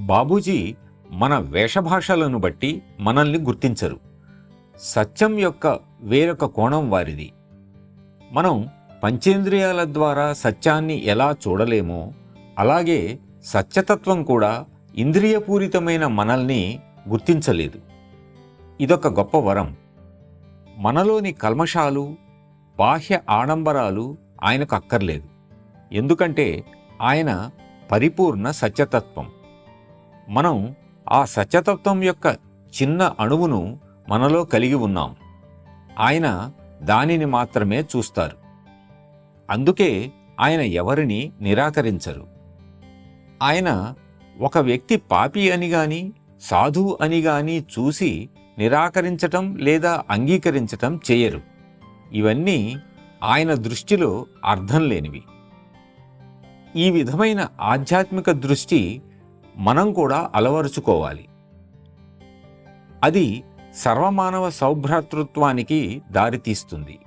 బాబూజీ మన వేషభాషలను బట్టి మనల్ని గుర్తించరు. సత్యం యొక్క వేరొక కోణం వారిది. మనం పంచేంద్రియాల ద్వారా సత్యాన్ని ఎలా చూడలేమో అలాగే సత్యతత్వం కూడా ఇంద్రియపూరితమైన మనల్ని గుర్తించలేదు. ఇదొక గొప్ప వరం. మనలోని కల్మషాలు, బాహ్య ఆడంబరాలు ఆయనకు అక్కర్లేదు. ఎందుకంటే ఆయన పరిపూర్ణ సత్యతత్వం. మనం ఆ సత్యతత్వం యొక్క చిన్న అణువును మనలో కలిగి ఉన్నాం. ఆయన దానిని మాత్రమే చూస్తారు. అందుకే ఆయన ఎవరిని నిరాకరించరు. ఆయన ఒక వ్యక్తి పాపి అని గాని సాధువు అని గాని చూసి నిరాకరించటం లేదా అంగీకరించటం చేయరు. ఇవన్నీ ఆయన దృష్టిలో అర్థం లేనివి. ఈ విధమైన ఆధ్యాత్మిక దృష్టి మనం కూడా అలవరుచుకోవాలి. అది సర్వమానవ సౌభ్రాతృత్వానికి దారితీస్తుంది.